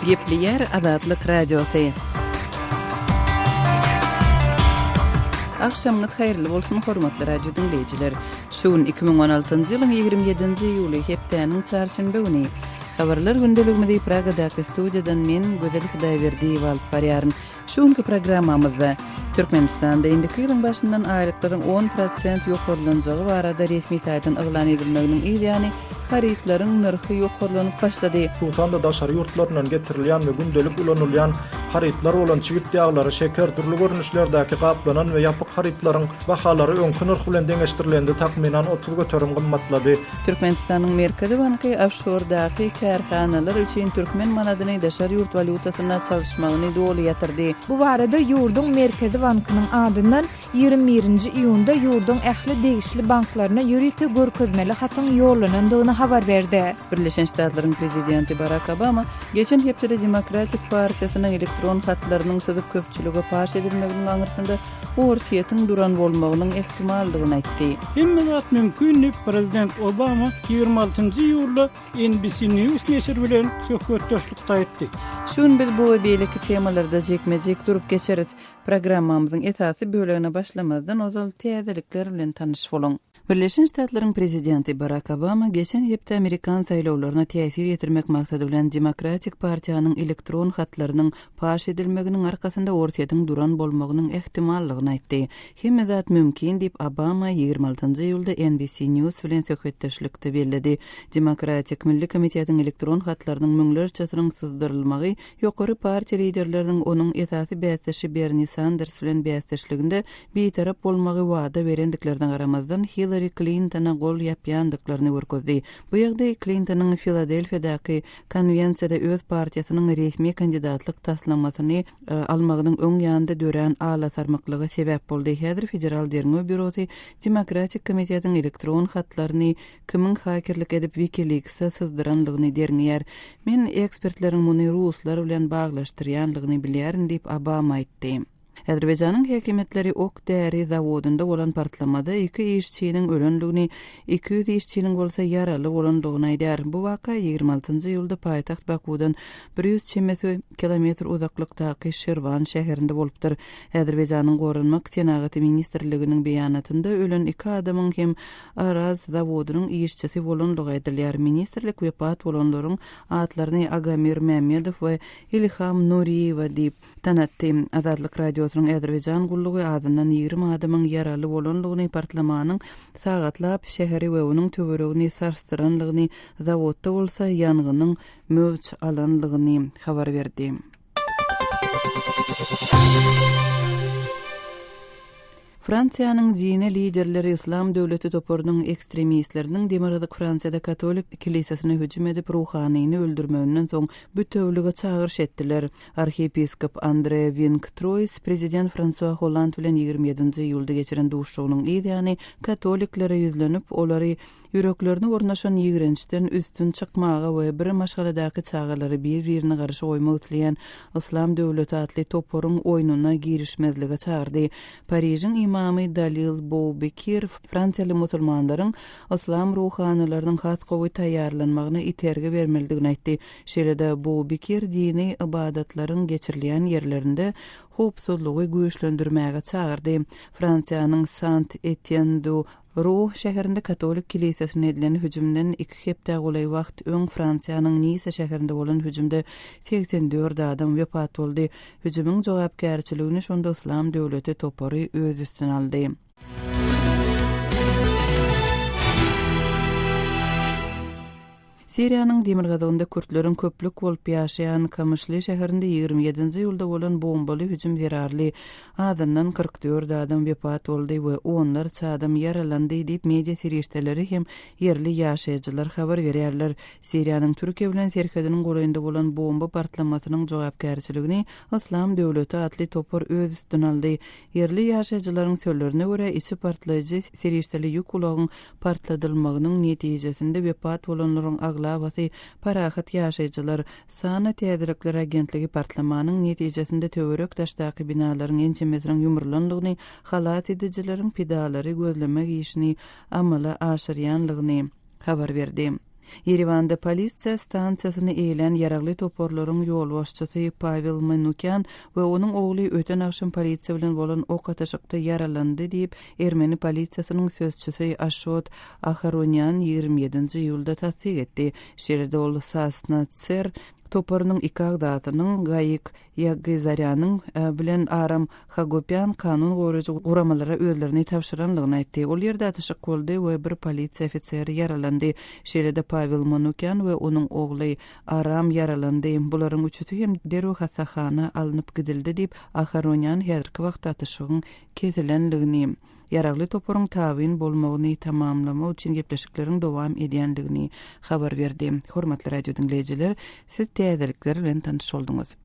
Gepli yer Azatlyk radiosu. Akşamınız hayırlı bolsun hormatly radio dinleyijiler. Şuun 2016-njy ýylyň 27-nji ýuly hepdeniň çarşamba güni. Habarlar gündeliginde Praga'daki studiyadan men Gözel Hudaýberdiýew alyp barýaryn. Şuňky programmamyzda Türkmenistanda indiki ýylyň başyndan aýryklygyň 10% ýokarlanjagy barada resmi taýdan yglan edilmeginiň ýa-ni haritlaryň narhy ýokarlanyp başlady. Tuğsanda daşary ýurtlaryndan getirilýän we gündelik ulanylýan haritlar bolan çigit ýaglary, şeker türlü görnüşlerdäki gaplanan we ýapyk haritlaryň bahalary öňkü narh bilen deňeşdirilendi takminan 30 göterim gymmatlady. Türkmenistanyň Merkezi banky offshore-daky karhanalar üçin türkmen manadyny daşary ýurt walutasyna çalışmagyny dowly ýatyrdy. Bu barada ýurduň Merkezi bankynyň adyndan 21-nji iýunda ýurduň ähli degişli banklaryna ýürüte görkezmeli hatyň ýollanandygyny habar berdi. Birleşen Ştatlaryň prezidenti Barack Obama geçen hepde Demokratik Partiýasynyň elektron hatlarynyň syzyp köpçüligi paş edilmeginiň aňyrsynda orsiýetiň duran bolmagynyň ehtimaldygyny aýtdy. Hemmedat mümkin diýip prezident Obama 26-njy ýylda NBC News neşri bilen söhbetdeşlikde aýtdy. Şun biz bu beýleki temalarda jekmejek durup geçerit. Programmamyzyň esasy bölegine başlamazdan ozal täzelikler bilen tanyş boluň. Birleşen Ştatlaryň prezidenti Barack Obama geçen hepde Amerikan saýlawlaryna täsir ýetirmek maksady bilen Demokratik Partiýanyň elektron hatlarynyň paş edilmeginiň arkasynda orsiýetiň duran bolmagynyň ehtimallygyny aýtdy. Hemmedat mümkin diýip Obama 26-njy ýylda NBC News bilen söhbetdeşlikde bellädi. Demokratik Milli Komitetiň elektron hatlarynyň müňlerçesiň syzdyrylmagy ýokary partiýa liderleriniň onuň esasy bäsdeşi Bernie Sanders bilen bäsdeşliginde beýtarap bolmagy wada berendiklerden garamazdan Hillary Clinton'a gol yapýandyklaryny görkezdi. Bu ýagdaý Clinton'yň Filadelfiýadaky konvensiýada öz partiýasynyň resmi kandidatlyk taslamasyny almagynyň öň ýanynda dören ala sarmyklygy sebäp boldy. Häzir Federal Derňö Bürosy Demokratik Komitetiň elektron hatlaryny kimin hakerlik edip WikiLeaks'a sızdıranlygyny derňär. Men ekspertleriň muny ruslar bilen baglaşdyrýanlygyny bilýärin diýip Obama aýtdy. Azerbaýjanyň häkimetleri ok däri zawodunda bolan partlamada 2 işçiniň ölenligini, 200 işçiniň bolsa ýaraly bolanlygyny aýdar. Bu waka 26-njy ýylda paýtaxt Bakudan 100 kilometr uzaklykdaky Şirvan şäherinde bolupdyr. Azerbaýjanyň gorunmak senaty ministrliginiň beýanatynda ölen 2 adamyň hem Araz zawodynyň işçisi bolanlygy aýdylýar. Ministrlik wepat bolanlaryň atlaryny Agamir Mehmedow we Ilham Nuriýew diýip tanatdy. Azatlyk radiosynyň Azerbaýjan gullugy adyndan 20 adamyň ýaraly bolanlygyny partlamanyň sagatlap şäheri we onuň töweregini sarstıranlygyny, zawodda bolsa ýangynnyň mövç alanlygyny habar berdi. Fransiýanyň dini liderleri İslam döwleti toporunyň ekstremistleriniň Demirgyk Fransiyada Katolik kilisiýasyna hüjüm edip ruhanyny öldürmeginiň soň bütewligi çağırş etdiler. Arhiyepiskop André Vinck-Trois prezident François Hollande bilen 27-nji ýylda geçiren duşuşynyň ýa-ni katoliklere ýüzlenip olary yüreklerini ornaşan ýigrençden üstün çykmaga we bir maşgaladaky çağalary bir-birine garşy oýmak isleýän İslam döwleti atly toporuň oýnuna girişmezlige çağırdy. Parijiň imamy Dalil Boubekir Fransiýaly musulmanlaryň İslam ruhanylarynyň has gowy taýýarlanmagyna iterge bermeligini aýtdy. Şeýle Boubekir dini ibadatlaryň geçirilýän ýerlerinde howpsuzlygy güýçlendirmäge çağırdy. Fransiýanyň Saint-Étienne Ruh şäherinde Katolik kilisiýasyna edilen hüjümden 2 hepde golay wagt öň Fransiýanyň Nice şäherinde bolan hüjümde 84 adam wepat boldy. Hüjümüň jogapkärçiligini şonda İslam döwleti topory öz üstüne aldy. Siriýanyň Demirgazagynda Kürtleriň köplük bolup ýaşaýan Kamışly şäherinde 27-nji ýylda bolan bombaly hüjüm zerarly adamdan 44 adam wepat boldy we onlarça adam yaralandy diýip media serişdeleri hem yerli ýaşaýjylar habar berýärler. Siriýanyň Türkiýe bilen serkediniň goraýynda bolan bomba partlamasynyň jogapkärçiligini İslam döwleti atly topor öz üstüne aldy. Yerli ýaşaýjylaryň sözlerine görä içi partlaýjy serişdeli ýük ulagyň partladylmagynyň netijesinde wepat bolanlaryň Lavasy parahat ýaşaýjylar sana täzelikler agentligi partlamanyň netijesinde töwerek daşdaky binalaryň ençemesiniň ýumurlanlygyny, halat edijileriň pedalary gözlemek işini amala aşyrýanlygyny habar berdi. Yerevanda polisiya stansiyasyny eýlen yaragly toporlaryň ýol başçysy Pavel Manukyan we onuň ogly öten akşam polisiýa bilen bolan ok ataşykda yaralandy diýip Ermeni polisiýasynyň sözçüsi Ashot Aharonyan 27-nji ýylda tasdik etdi. Şeýlede ol Sasnatser topornyň ikagdatynyň Gayik Yagizaryanın bilen Aram Hagopyan kanun goraýjy guramalara özlerini tapşyranlygyny aýtdy. Ol ýerde atışyk boldy we bir polisiýa ofiseri yaralandy. Şeýlede Pavel Manukyan we onuň ogly Aram yaralandy. Bularyň üçüsi hem derw hastaxana alınıp gidildi diýip Aharonyan häzirki wagtda atışygyň kesilenligini, yaragly toporyň tabyn bolmagyny tamamlamak üçin gepleşikleriň dowam edýändigini habar berdi. Hormatly radio dinleýijiler, siz täzelikler bilen tanyş bolduňuz.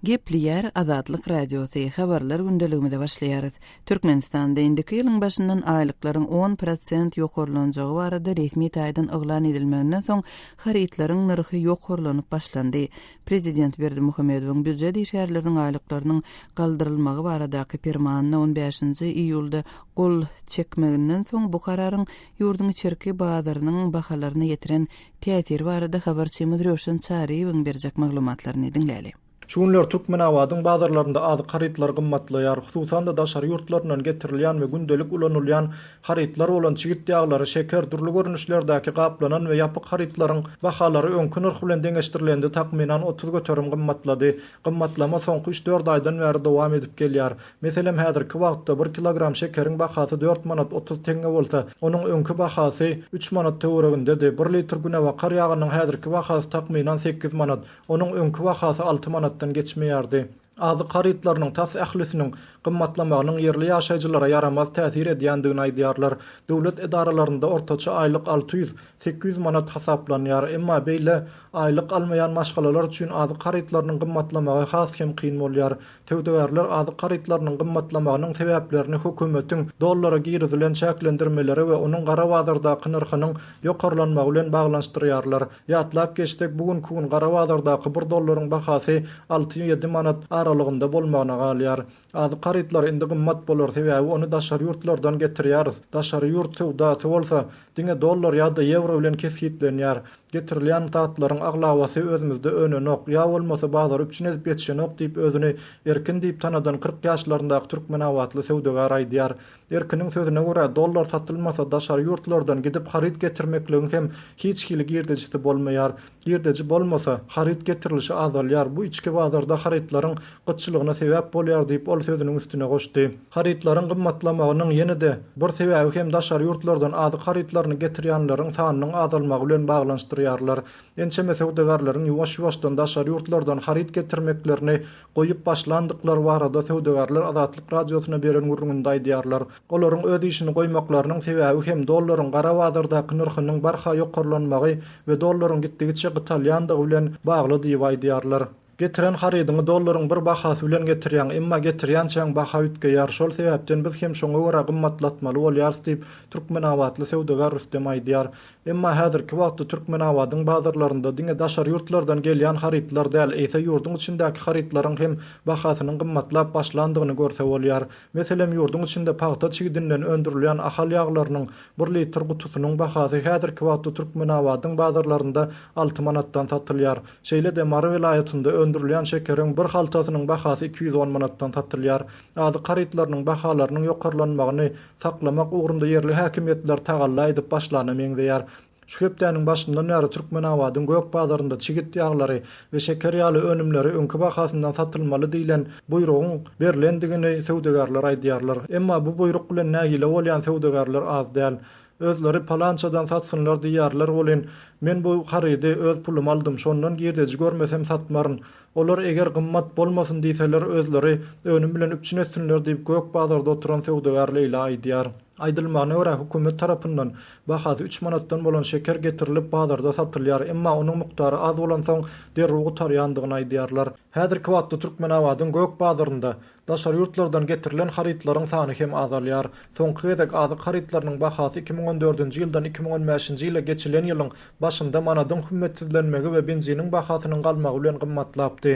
Gepliyer Azatlyk Radiosu habarlar gündeliginde başlaýar. Türkmenistanda indiki ýylyň başyndan aýlyklaryň 10% ýokarlanajagy barada resmi taýdan oglan edilmegenden soň haritlaryň narhy ýokarlanyp başlandy. Prezident Berdimuhammedowyň büdjet işgärleriniň aýlyklarynyň galdyrylmagy baradaky fermanyna 15-nji iýulda gol çekmegenden soň bu kararyň ýurdun içerki bazarynyň bahalaryna ýetiren täsiri barada habarçymyz Röşen Çaryýewiň berjek maglumatlaryny dinläli. Şunlar Türkmenawadyň bazarlarynda ady haritlar gymmatlaýar, hususan da daşary ýurtlaryndan getirilýän we gündelik ulanylýan haritlar bolan çigit ýaglary, şeker türlü görnüşlerdäki gaplanan we ýapyk haritlaryň bahalary öňkü narh bilen deňeşdirilendi, takminan 30 göterim gymmatlady. Gymmatlama soňky 3-4 aýdan bäri dowam edip gelýär. Meselem häzirki wagtda 1 kilogram şekeriň bahasy 4 manat 30 tenge bolsa, onuň öňkü bahasy 3 manat töweregindedir. 1 litr günewa kar ýagynyň häzirki bahasy takminan 8 manat, onuň öňkü bahasy 6 manat geçmeýärdi. Azy haritlarynyň tas ählisiniň gymmatlamagynyň yerli ýaşaýjylara yaramaz täsir edýändigini aýdýarlar. Döwlet edaralarynda ortaça aýlyk 600-800 manat hasaplanýar. Emma beýle aýlyk almaýan maşgalalar üçin azy haritlarynyň gymmatlamagy has hem kyn bolýar. Töwdäwärler azy haritlarynyň gymmatlamagynyň sebäplerini hökümetiň dollara girdilen çäklendirmeleri we onuň gara bazardaky narhynyň ýokarlanmagy bilen baglanşdyrýarlar. Ýatlap geçdik, bugünkü gün gara bazardaky 1 dollaryň bahasy 6-7 manat aralygynda bolmagyna galýar. Azy haritlar indi gymmat bolar sebäbi onu daşary ýurtlardan getirýär. Daşary ýurt sowdasy bolsa, diňe dollar ýa-da euro bilen kesgitlenýär. Getirilýän tatlaryň aglawasy özümizde önenok, ýa bolmasa bazar üçin edip ýetişenok diýip özüni erkin diýip tanadan 40 ýaşlaryndaky türkmenawatly sowdagar aýdýar. Erkiniň sözüne görä dollar satylmasa daşary ýurtlardan gidip harit getirmekligiň hem hiç kili girdejisi bolmaýar. Girdeji bolmasa harit getirilişi azalýar. Bu içki bazarda haritlaryň gyçylygyna sebäp bolýar diýip ol sözüniň üstüne goşdy. Haritlaryň gymmatlamagynyň ýene-de bir sebäbi hem daşary ýurtlardan azy haritlaryny getirýänleriň sanynyň azalmagy bilen baglanşdyrýarlar. Ençeme sowdagarlaryň ýuwaş-ýuwaşdan daşary ýurtlardan harit getirmeklerini goýup başlandyklar barada sowdagarlar Azatlyk Radiosuna beren gurrunynda aýdýarlar. Olaryň öz işini goýmaklarynyň sebäbi hem dollaryň gara bazardaky narhynyň barha ýokarlanmagy we dollaryň gitdigiçe gytalýandygy bilen bagly diýip aýdýarlar. Getiren haridyny dollaryň bir bahasy bilen getirýän, emma getirýän çäň baha ütgeýär. Şol sebäpden biz hem şoňa görä gymmatlatmaly bolýar diýip Türkmenawatly sowdagar Rüstem aýdýar. Emma häzirki wagtda Türkmenawadyň bazarlarynda diňe daşary ýurtlardan gelýän haritlar däl, eýse ýurdun içindäki haritlaryň hem bahasynyň gymmatlap başlandygyny görse bolýar. Meselem ýurdun içinde paxta çigidinden öndürilýän ahal ýaglarynyň 1 litr gutusynyň bahasy häzirki wagtda Türkmenawadyň bazarlarynda 6 manatdan satylýar. Şeýle-de Mary vilayatynda öndürilýän şekeriň bir haltasynyň bahasy 210 manatdan satylýar. Azy haritlarynyň bahalarynyň ýokarlanmagyny saklamak ugrunda yerli häkimetler tagalla edip başlany meňzeýär. Şu hepdäniň başyndan näre Türkmenawadyň gök bazarynda çigit ýaglary we şeker ýaly önümleri öňkü bahasyndan satylmaly diýilen buyrugyň berilendigini sowdagarlar aýdýarlar. Emma bu buyruk bilen nägile bolýan sowdagarlar az däl. Özleri palançadan satsınlar diýýärler bolen. Men bu harydy öz pulum aldym, şondan girdeji görmesem satmaryn. Olar eger gymmat bolmasyn diýseler özleri önüm bilen üçin etsinler diýip gök bazarda oturan sowdagar Leyla aýdýar. Aydylmagyna görä hökümet tarapyndan bahasy 3 manatdan bolan şeker getirilip bazarda satylýar, emma onuň mukdary az bolan soň derruw gutarýandygyny aýdýarlar. Häzirki wagtda Türkmen awadyň gök bazarynda daşary ýurtlardan getirilen haritlaryň sany hem azalýar. Soňky gezek azyk haritlarynyň bahasy 2014-nji ýyldan 2015-nji ýyla geçilen ýylyň başynda manadyň hümmetsizlenmegi we benziniň bahasynyň galmagy bilen gymmatlapdy.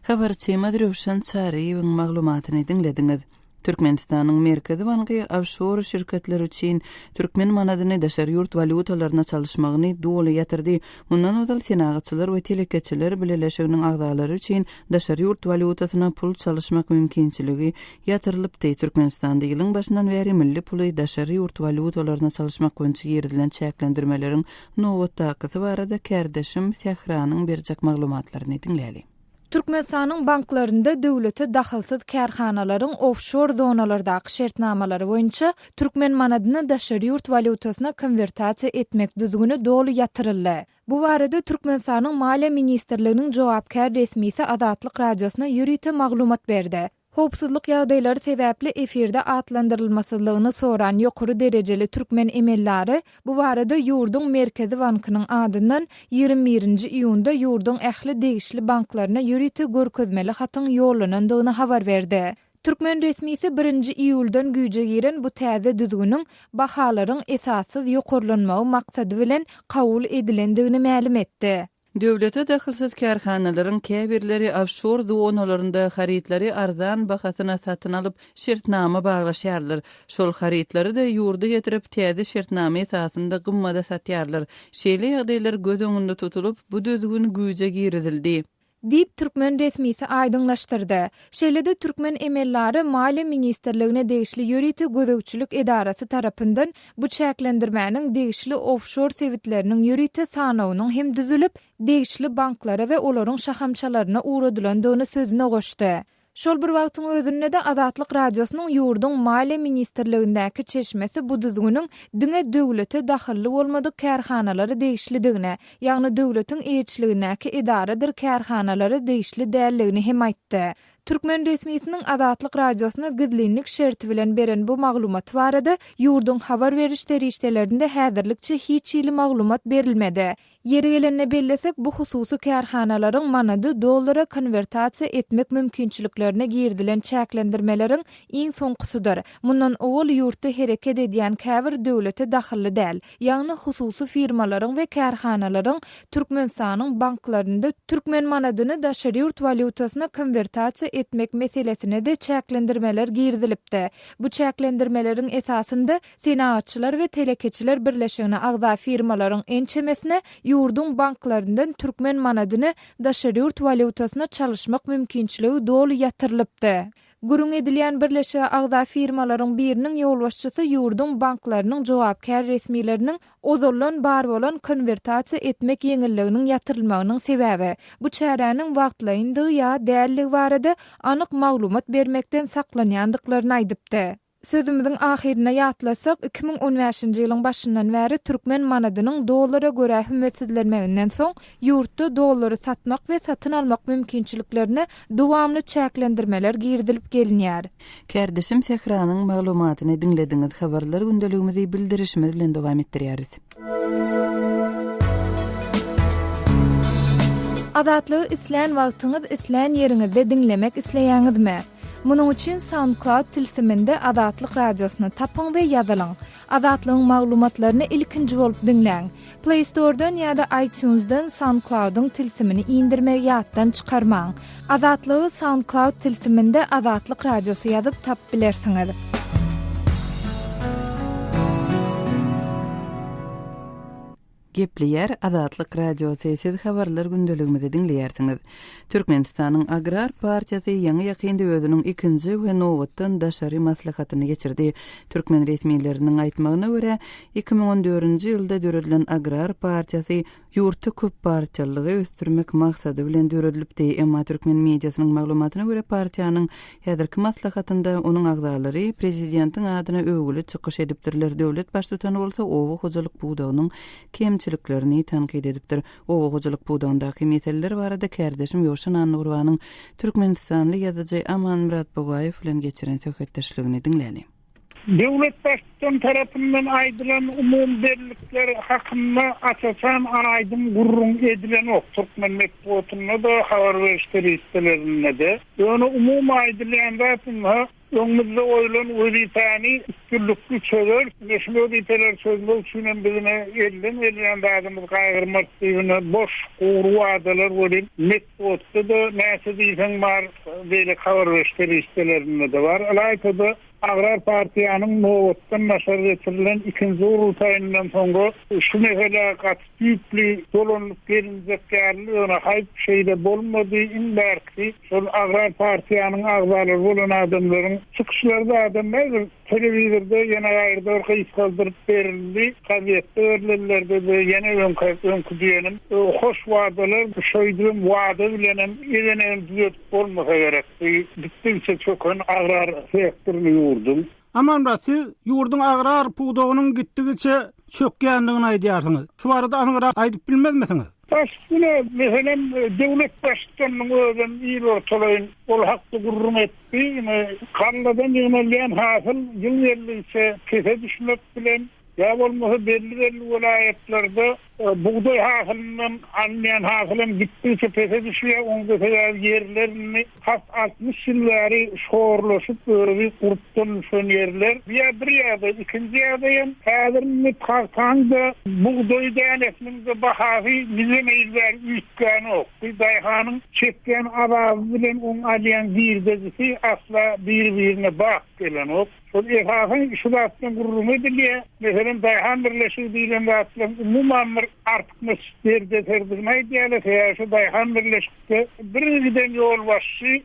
Habarçy Madrewşan Çaryýewiň maglumatyny dinlediňiz. Türkmenistanyň merkezi banky offshore şirketler üçin türkmen manadyny daşary ýurt valutalaryna çalışmagyny doly ýatyrdy. Mundan öňki senagatçylar we telekeçiler bileşiginiň agdalary üçin daşary ýurt valutasyna pul çalışmak mümkinçiligi ýatyrylypdy. Türkmenistanda ýylyň başyndan beri milli puly daşary ýurt valutalaryna çalışmak boýunça ýerdilen çäklendirmeleriň nowatdakysy barada kärdeşim Sehranyň berjek maglumatlaryny dinläli. Türkmenistanyň banklarynda döwlete dahylsyz kärhanalaryň offshore zonalardaky şertnamalary boýunça türkmen manadyny daşary ýurt valutasyna konvertasiýa etmek düzgünü doly ýatyryldy. Bu barada Türkmenistanyň Maliýe ministrliginiň jogapkär resmisi Azatlyk radiosuna ýürüte maglumat berdi. Howpsuzlyk ýagdaýlary sebäpli efirde atlandyrylmasylygyny soran ýokary derejeli türkmen emellari bu barada ýurduň merkezi bankynyň adyndan 21-nji iýunda ýurduň ähli degişli banklaryna ýürüte görkezmeli hatyň ýollanandygyny habar berdi. Türkmen resmisi 1-nji iýuldan güýje giren bu täze düzgünüň bahalaryň esassız ýokarlanmagy maksady bilen kabul edilendigini ma'lum etdi. Döwlete dahylsyz kärhanalaryň käbirleri offshore zonalarynda haritlary arzan bahasyna satyn alyp şertnama baglaşýarlar. Şol haritlary da ýurda getirip täze şertnama esasynda gymmada satýarlar. Şeýle ýagdaýlar göz öňünde tutulup bu düzgün güýje girizildi. Dip Türkmen resmisi aýdyňlaşdyrdy. Şeýlede Türkmen emellari Maliýe ministrligine degişli ýürüte gözegçilik edarasy tarapyndan bu çäklendirmäniň degişli offshore sevitleriniň ýürüte sanawynyň hem düzülip degişli banklara we olaryň şahamçalaryna uğradylandygyny sözüne goşdy. Şol bir wagtyň özünde de Azatlyk radiosynyň ýurduň Maliýe ministrligindäki çeşmesi bu düzgünüň diňe döwlete dahylly bolmadyk kärhanalary degişlidigine, ýagny döwletiň eýçiligindäki edaradyr kärhanalary degişli dälligini hem aýtdy. Türkmen resmisiniň Azatlyk radiosuna gizlinlik şerti bilen beren bu maglumat barada ýurduň habar beriş terişdelerinde häzirlikçe hiç ýyly maglumat berilmedi. Yeri gelende bellesek bu hususy kärhanalaryň manady dollara konvertasiýa etmek mümkinçiliklerine girdilen çäklendirmeleriň iň soňkusydyr. Mundan owul ýurtda hereket edýän käbir döwlete dahylly däl. Ýagny hususy firmalaryň we kärhanalaryň Türkmenistanyň banklaryna türkmen manadyny daşary ýurt valutasyna konvertasiýa etmek meselesine de çäklendirmeler girdilipdi. Bu çäklendirmeleriň esasynda senagatçylar we telekeçiler birleşigine agda firmalaryň ençemesine ýurduň banklaryndan türkmen manadyny daşary ýurt valutasyna çalışmak mümkinçiligi doly ýatyrylypdy. Gurun edilýän birleşige agda firmalaryň biriniň ýolbaşçysy ýurduň banklarynyň jogapkär resmileriniň ozollan bar bolan konvertasiýa etmek ýeňilliginiň ýatyrylmagynyň sebäbi bu çäräniň wagtlaýyndygy ýa dälligi barada anyk maglumat bermekden saklanýandyklaryny aýdypdy. Sözümüzün ahirine ýatlasak 2015-nji ýylyň başyndan bäri türkmen manadynyň dollara görä hümmetsizlenmeginden soň ýurtda dollary satmak we satyn almak mümkinçiliklerine dowamly çäklendirmeler girdilip gelinýär. Kärdeşim Sehranyň maglumatyny dinlediňiz. Habarlar gündeligimizi bildirişimiz bilen dowam etdirýäris. Azatlygy isleýän wagtyňyz isleýän ýeriňizde dinlemek isleýäňizmi? Munuň üçin SoundCloud tilsiminde Azatlyk radiosyny tapyň we ýazylyň. Azatlygyň maglumatlaryny ilkinji bolup dinläň. Play Store'dan ýa-da iTunes'dan SoundCloud'un tilsimini indirmegi ýatdan çykarmaň. Azatlygy SoundCloud tilsiminde Azatlyk radiosy ýazyp tap bilersiňiz. Gepleyer Azatlyk radiosy siz habarlar gündeligimizi dinleýärsiňiz. Türkmenistanyň Agrar partiýasy ýa-ni ýakynda özüniň ikinji we nowatdan daşary maslahatyny geçirdi. Türkmen resmileriniň aýtmagyna görä 2014-nji ýylda döredilen Agrar partiýasy ýurtda köp partiýalygy östürmek maksady bilen döredilipdi. Emma türkmen mediasynyň maglumatyna görä partiýanyň häzirki maslahatynda onuň agdalary prezidentiň adyna öwgüli çykyş edipdirler. Döwlet başlykany bolsa owa hojalyk buğdagynyň kemçiliklerini tanqid edipdir. Owa hojalyk buğdagyndaky meseleler barada kärdeşim Ýoşan Anurwanyň Türkmenistanly ýazyjy Aman Murat Bogaýew bilen geçiren söhbetdeşligini dinläli. Devlet başçısı tarafından aydıran umum belirlikler hakkında asasan aydın gurrun edilen o Türkmen metbuatında da haber verişleri istelerinde de. Yani umum aydılayan zatında önümüzde oylan vazifani üstünlüklü çözür. Neşme vazifeler sözlü uçunen bizine elinden dağımız kaygırmartıyını boş uğru adalar olin. Metbuatı da neyse deysen var böyle haber verişleri istelerinde de var. Alaytada Agrar Partiyanın Novat'tan naşar getirilen ikinci urultayından sonra şu mesela büyüklü dolonluk gerinizeklerli ona hayp şeyde bolmadığı inlerki sol Agrar Partiyanın ağzaları olan adamların çıkışlarda adamlar televizyonda yine ayırda orkayı iskaldırıp verildi. Kaziyette örlelerde de yine önkü diyelim. Hoş vaadalar bu şöydüğüm vaada bilenen edeneğin düzeltip olmasa gerek. Bittikçe çok agrar sektörünü yurdum. Aman siz yurdun agrar puğduğunun gittigiçe çökkenliğini aydiyarsınız. Şu arada anıra aydıp bilmez misiniz? Aslında mesela devlet başkanının öden iyi ortalayın ol hakkı gurrum etti. Kanladan yönelgen hasıl yıl yerli ise kese düşmek bilen ya olmasa belli vilayetlerde buğday hasılından anlayan hasılın gittiyse pese düşüyor. Onda yerlerini 60 yılları şoğurlaşıp böyle bir kurttan son yerler. Bir yada, ikinci yadayım. Kadir'in kalkanda buğday dayanesinin de bahası bizim eyler üstkanı yok. Bir dayhanın çekken abazı bilen onun alayan bir dezisi asla birbirine bak gelen yok. Sonra esasın şu da aslında gurrum ediliyor. Mesela dayhan birleşiği değilim de aslında umumanlar artık mesutları deterdirmeyi diyelim. Ya şu dayhan birleşikte bir giden yol başı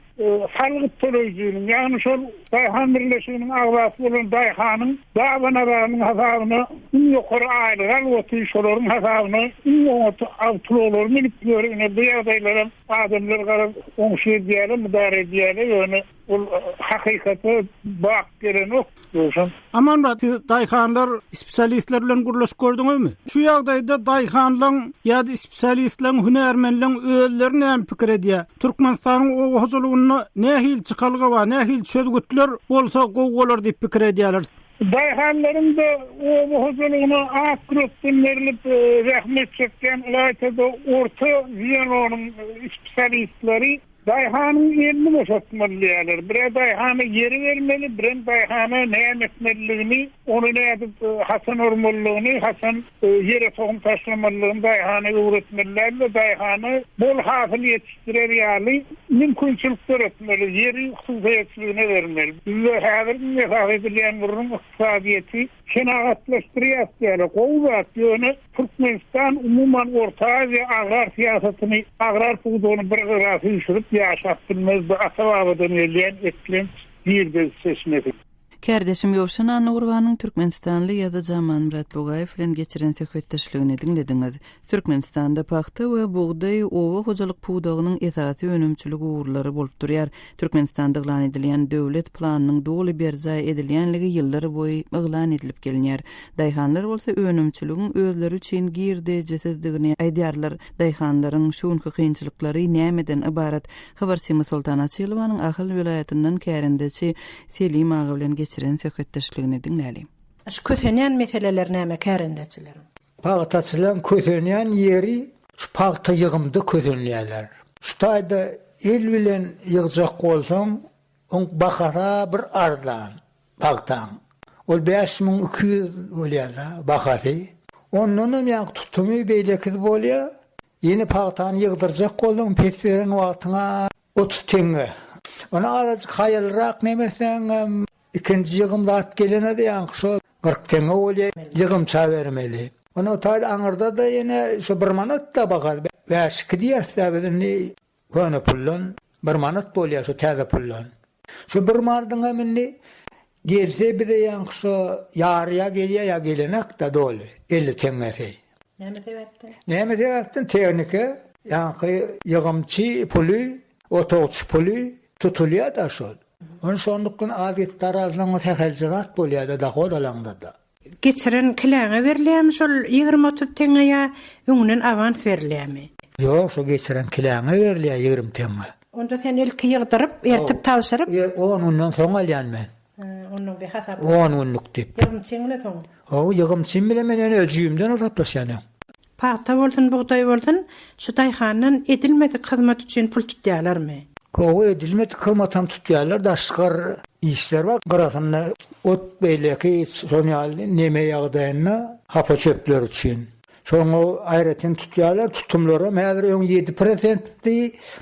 halkı tolojinin yani şu dayhan birleşiğinin ağzası olan dayhanın dağın adamın hasabını yukarı ayrılan otuyuşların hasabını avtulolor minikliyor. Yine bu adayların adamlar kadar onşu diyelim, müdahale diyelim. Yani hakikati bak gelen yok. Aman dayhanlar spesialistler bilen guruluş gördüňiz mi? Şu ýagdaýda dayhanlaryň ýa-da spesialistlaryň hünärmenliň öýleri näme pikir edýär? Türkmenistanyň o huzurlugyny nähil çykalgy we nähil çözgütler bolsa gowgolar diýip pikir edýärler. Dayhanlaryň da o huzurlugyny akrotdan berilip rahmet çekken ulaýda orta ýerleriň spesialistleri dayhanın yerini boşaltmalılar. Bir dayhanı yeri vermeli, bir dayhanı ne etmeliğini, onu ne edip Hasan Ormalılığını, Hasan yere tohum taşlamalılığını dayhanı öğretmeliler. Dayhanı bol hasıl yetiştireriyali mümkünçülükler etmeli. Yeri hususiyetçiliğine vermeli. Bizde hazır nefak edilen vurun iktisadiyeti kenağatlaştırıyor yani. Kovvat yönü Türkmenistan umuman Orta Asya agrar siyasetini, agrar puğduğunu bir gırası düşürüp yaşattırmaz bu asababıdan eliyen eklen bir de seçmesi. Kardeşim Yovşan Anna Urbanyň Türkmenistanly ýazyjy Murat Bogaýew bilen geçiren söhbetdeşligini dinlediňiz. Türkmenistanda paxta we buğday owa hojalyk puwdagynyň esasy önümçüligi uğurlary bolup durýar. Türkmenistanda elan edilen döwlet planynyň doly berjä edilýänligi ýyllary boýy elan edilip gelinýär. Dayhanlar bolsa önümçüligiň özleri üçin girdejsizdigini aýdýarlar. Dayhanlaryň şuňky kynçylyklary nämeden ibarat? Habarçy Sultan Açylowanyň Ahyl vilayatynyň kärindeçi Selim ağa bilen geçiren söhbetdeşligini dinleyelim. Şu kösenýän meseleler näme kärindeçiler? Paýtaçylar kösenýän ýeri şu paýta ýygymdy kösenýärler. Şu taýda el bilen ýygjak bolsaň, on bahara bir ardan paýtaň. Ol 5200 bolýar bahasy. Ondan ýa tutumy beýlekdi bolýar. Ýene paýtany ýygdyrjak bolsaň peslerin wagtyna 30 teňe. Ona azajyk haýalrak nemeseň ikinci ýygymda at gelene de ýa şu 40 teňe bolýar. Ýygym çabermeli. Ona taýda aňyrda da ýene şu 1 manat da bakar. Ve şiki diýäsler köne pullan 1 manat bolýar şu täze pullan. Şu 1 mardyň emini gelse bir de ýa şu ýarya gelýär ýa gelenek da doly 50 teňesi. Näme diýipdi? Tehnike ýa ýygymçy puly, otogçy puly tutulýar da şol. Onu şonlukdan adetler alınan tehelcirat bolýar da godalanda da. Geçiren kiläňe berilýärmi şol 20-30 teňe ýa öňünden avans berilýärmi? Ýok, şo geçiren kiläňe berilýär 20 teňe. Onda sen ilki ýygdyryp, ertip tawşyryp? Onundan soň alýan men. Onun bir hasap. 10 günlük dip. Yığımçın bile soň. O yığımçın bile menen özüýümden azaplaşýan. Paýta bolsun, buğday bolsun, şu daýhanyň edilmedik hyzmat üçin pul tutýarlarmy? Kowy edilmedik hyzmatam tutýarlar, daşkar işler var. Garasyna ot beýleki soňal neme ýagdaýyna hapa çöpler üçin. Şoňa aýratyn tutýarlar, tutumlara häzir 7%di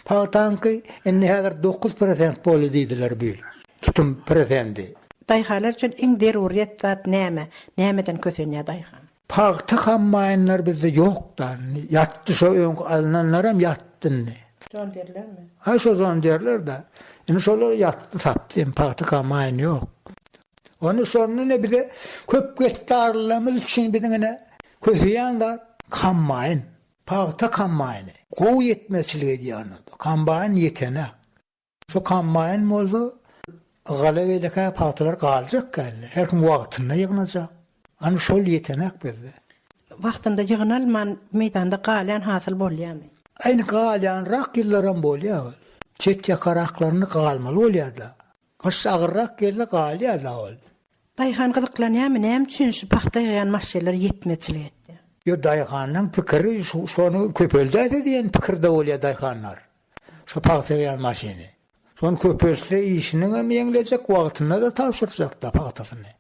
paýtanky, indi häzir 9% bolu diýdiler bil. Tutum %. Daýhalar üçin iň deruriýet zat näme? Nämeden kösenýär daýhan? Paýta hammaýanlar bizde ýokdan. Ýatdy şo öň alynanlar hem ýatdyny. Jon derlermi? Ha şo jon derler da. Indi şolar ýatdy sapdy, paýta hammaýan ýok. Onu sorunu ne bize köp getdarlamyz üçin bizine köseýän da hammaýan. Paýta hammaýan. Gow ýetmeçiligi diýýärler. Hammaýan ýetene. Şo hammaýan bolsa galabeýleke paýtalar galjak galy. Her kim wagtyna ýygnajak. Ana şol ýetenek bizde. Wagtynda ýygnalman meýdanda galyan hasyl bolýarmy? Aýny galyan rak ýyllaram bolýar. Çet ýakaраklaryny galmaly bolýarda. Gaş agyrrak gelse galýarda ol. Daýhan gyzyklanýarmy? Näme üçin şu paxta ýagan maşyneler ýetmeçilik etdi? Yo daýhanyň pikiri şonu köpeldi diýen pikirde bolýar daýhanlar. Şu paxta ýagan maşyny. Şonu köpelse işini hem ýeňlejek, wagtyna da tapşyrjak da paxtasyny.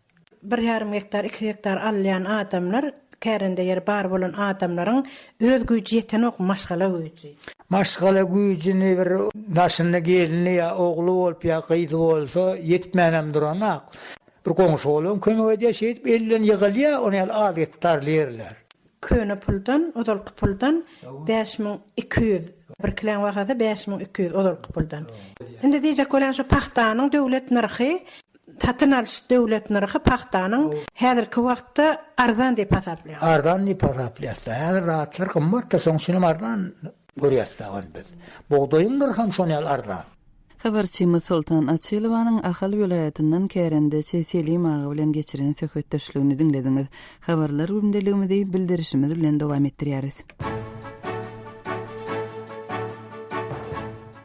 1,5 hektar, 2 hektar alýan adamlar, kärende ýer bar bolan adamlaryň öz güýji ýeten ok maşgala güýji. Maşgala güýjini bir daşyna gelini ýa ogly bolup ýa gyzy bolsa ýetmänem duranak. Bir goňşy bolan köňe ýaşaýyp elden ýygylýar, ony az getdarlýarlar. Köne puldan, odalky puldan 5200. Bir kilen wagada 5200 odalky puldan. Indi diýjek bolan şu paxtanyň döwlet narhy, tatyn alış döwlet narhy paxtanyň häzirki wagtda arzan diýip hasaplýar. Arzan diýip hasaplýar. Häzir rahatlar gymmat da soňsyny arzan görýärler biz. Buğdaýyň narhy şonyal arzan. Habarçymyz Sultan Açylowanyň Ahal vilayatynyň Kärende Selim ağa bilen geçiren söhbetdeşligini dinlediňiz. Habarlar gündeligimizi bildirişimiz bilen dowam etdirýäris.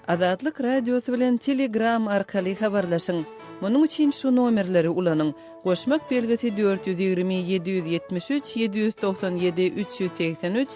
Azatlyk radiosu bilen Telegram arkaly habarlaşyň. Munyň üçin şu nomerleri ulanyň. Goşmak belgisi 420 773 797 383,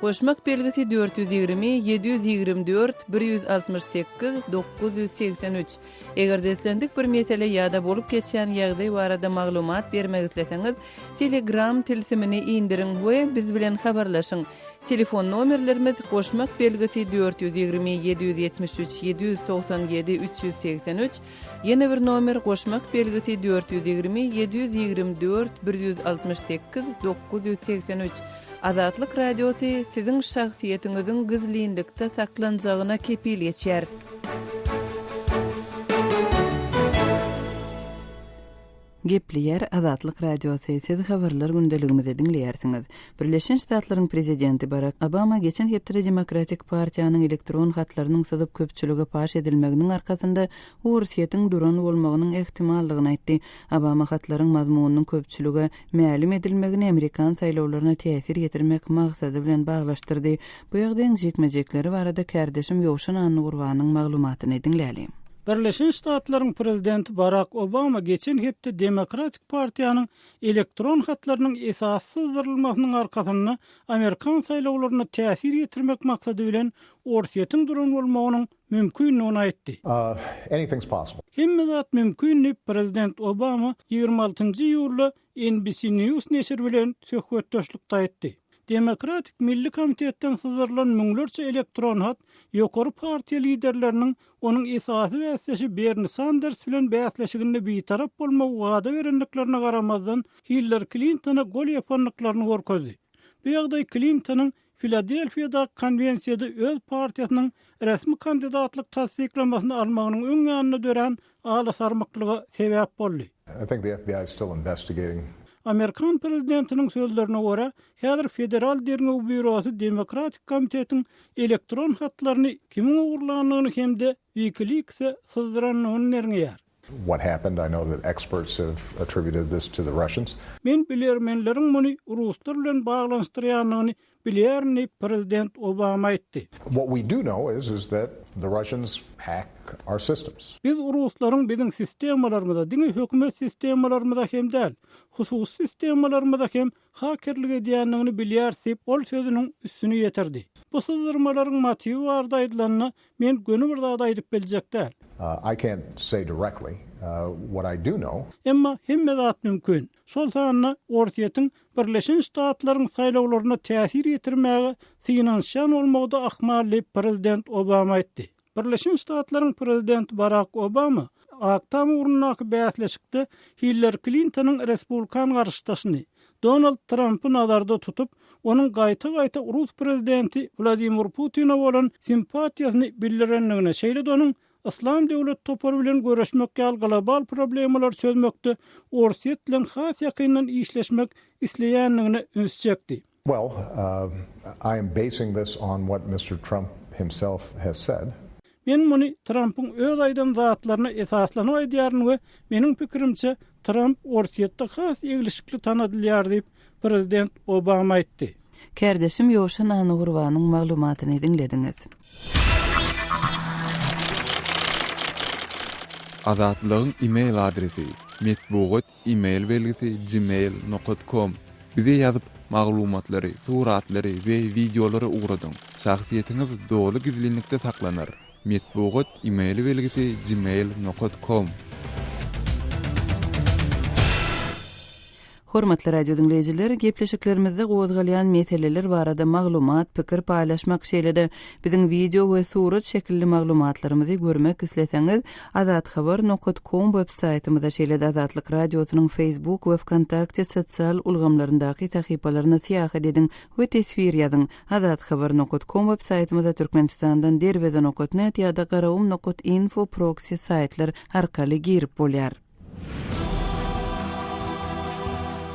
goşmak belgisi 420 724 168 983. Eger deslendik bir mesele ýa-da bolup geçen ýagdaý barada maglumat bermek isleseňiz, Telegram tilsimini indirin we biz bilen habarlaşyň. Telefon nomerlerimiz goşmak belgisi 420 773 797 383, ýene bir nomer goşmak belgisi 420 724 168 983. Azatlyk radiosu siziň şahsiýetiňiziň gizlilikde saklanjagyna kepil geçer. Gepleyer Azatlyk radiosu siz habarlar gündeligimizi dinleýärsiňiz. Birleşen Ştatlaryň prezidenti Barack Obama geçen hepde Demokratik Partiýanyň elektron hatlarynyň syzyp köpçüligi paş edilmeginiň arkasynda ursiýetiň duran bolmagynyň ehtimallygyny aýtdy. Obama hatlaryň mazmunynyň köpçüligi ma'lum edilmegini Amerikan saýlawlaryna täsir ýetirmek maksady bilen baglaşdyrdy. Bu ýagdaýyň jekmejekleri barada kärdeşim Ýowşan Anurwanyň maglumatyny dinläýäli. Birleşen Ştatlaryň prezidenti Barack Obama geçen hepde Demokratik Partiýanyň elektron hatlarynyň esassyzdyrylmasynyň arkasynda Amerikan saýlawlaryna täsir ýetirmek maksady bilen ursiýetiň duran bolmagynyň mümkinligini aýtdy. Anything's possible. Hemme zat mümkin diýip prezident Obama 26-njy ýylda NBC News neşri bilen söhbetdeşlikde aýtdy. Demokratik Milli Komitetden syzdyrılan müňlerçe elektron hat ýokary partiýa liderleriniň onuň esasy wäsleşi Bernie Sanders bilen bäsleşiginde bitarap bolmak wada berendiklerine garamazdan Hillary Clinton'a gol ýapanlyklaryny görkezdi. Bu ýagdaý Clinton'yň Filadelfiýada konvensiýada öz partiýasynyň resmi kandidatlyk tasdiklamasyny almagynyň öň ýanyna dören alasarmyklyga sebäp boldy. I think the FBI is still investigating. Amerikan prezidentiniň sözlerine göre, häzir Federal Derňew Bürosu Demokratik Komitetiň elektron hatlaryny kimin ugurlandygyny hemde WikiLeaks'e syzdyranyny nerňeýär. what happened. I know that experts have attributed this to the Russians. Men bilermenlerin muny Ruslar bilen baglanşdyrýanyny bilerni Prezident Obama etdi. What we do know is that the Russians hack our systems. Biz Ruslaryň biziň sistemalarymyzda, diňe hökümet sistemalarymyzda hem däl, hususy sistemalarymyzda hem hakerlik edýändigini bilýärsip, ol sözüniň üstüni ýetirdi. Bu sızdırmaların motivi barda aýdylanyna men gönü bir dağda aýdyp biljekler. I can't say directly what I do know. Emma hemme zat mümkin. Şol sanyna Ortiýetiň Birleşen Ştatlaryň saýlawlaryna täsir ýetirmäge synanşan bolmagda ahmaly Prezident Obama etdi. Birleşen Ştatlaryň prezidenti Barack Obama aktam urunnaky bäsleşikde Hillary Clinton'ın Respublikan garşydaşyny Donald Trump'ı nazarda tutup, onun gaýta Rus prezidenti Vladimir Putin'e bolan simpatiýasyny bildirenligine şeýle onun İslam döwlet topary bilen görüşmek ýaly global problemler çözmekde Orsiýet bilen has ýakyndan işleşmek isleýänligine üns çekdi. Well, I am basing this on what Mr. Trump himself has said. Men muny Trump'ın öz aýdan zatlaryna esaslanyp aýdýaryn we meniň pikirimçe Trump Orsiýetde has egilişikli tanadylýar diýip Prezident Obama aýtdy. Kärdeşim Ýowşan Anugurwanyň maglumatyny dinlediňiz. Azatlygyň e-mail adresi metbugat e-mail belgisi gmail.com. Bize ýazyp maglumatlary, suratlary we videolary ugradyň. Şahsiýetiňiz dogry gizlilikde saklanır. Metbugat e-mail belgisi gmail.com. Hormatly radio dinleyijileri, gepleşiklerimizde gozgalýan meseleler barada maglumat, pikir paýlaşmak şeýlede biziň video we surat şekilli maglumatlarymyzy görmek isleseňiz, azathabar.com web saýtymyza şeýlede Azatlyk radiosynyň Facebook we Wkontakte sosial ulgamlaryndaky sahypalaryna syýahat ediň we tesvir ýazyň. Azathabar.com web saýtymyza Türkmenistandan derweden.net ýa-da garawum.info proxy saýtlar arkaly girip bolýar.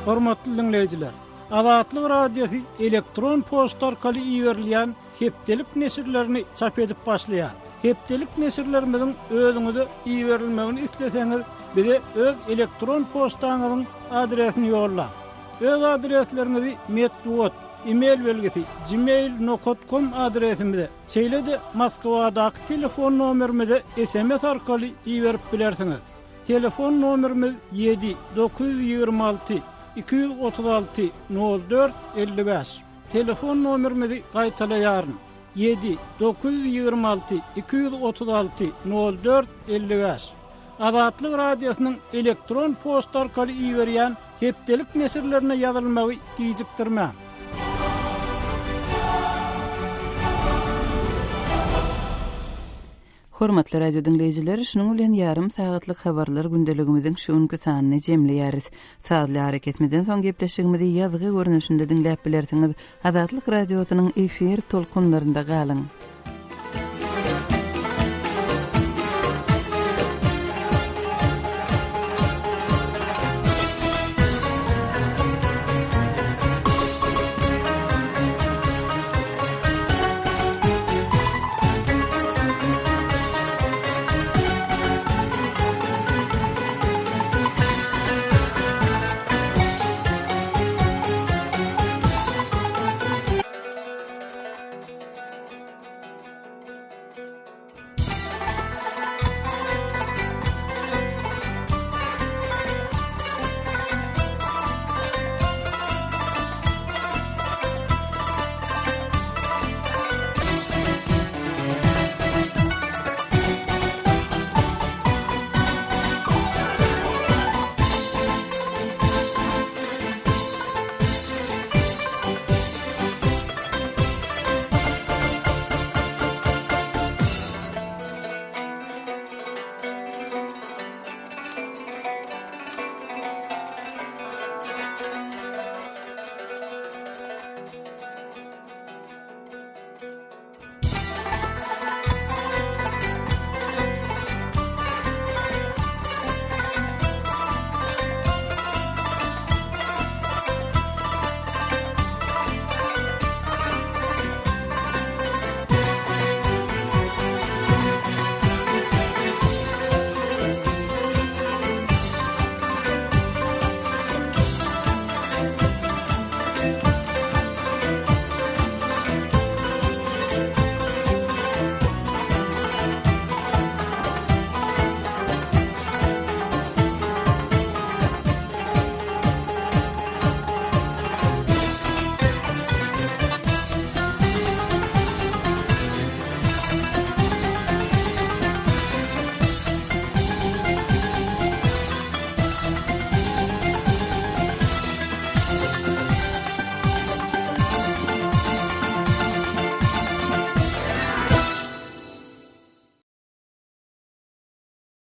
Hormatly dinleyijiler, Azatlyk radiosu elektron poçta arkaly iýerilýän hepdelik nesirlerini çap edip başlaýar. Hepdelik nesirlerimiziň özüňize iýerilmegini isleseňiz, bize öz elektron poçtaňyzyň adresini ýollar. Öz adreslerinizi metbuat e-mail belgisi gmail.com adresimize, şeýle-de Moskwadaky telefon nomerimize SMS arkaly iýerip bilersiňiz. Telefon nomerimiz 7-926 236 04 55. Telefon nomerimizi gaýtalaýaryn. 7-926 236 04 55. Azatlyk radiosynyň elektron poçta arkaly iýerýän hepdelik nesirlerine ýazylmagy gijikdirmä. Hormatly radio dinleyijileri, şunuň bilen ýarym sagatlyk habarlar gündeligimiziň şuňky sanyny jemleýäris. Saatly hareketmeden soň gepleşigimizi ýazgy görnüşinde dinläp bilersiňiz. Azatlyk radiosynyň efir tolkunlarynda galyň.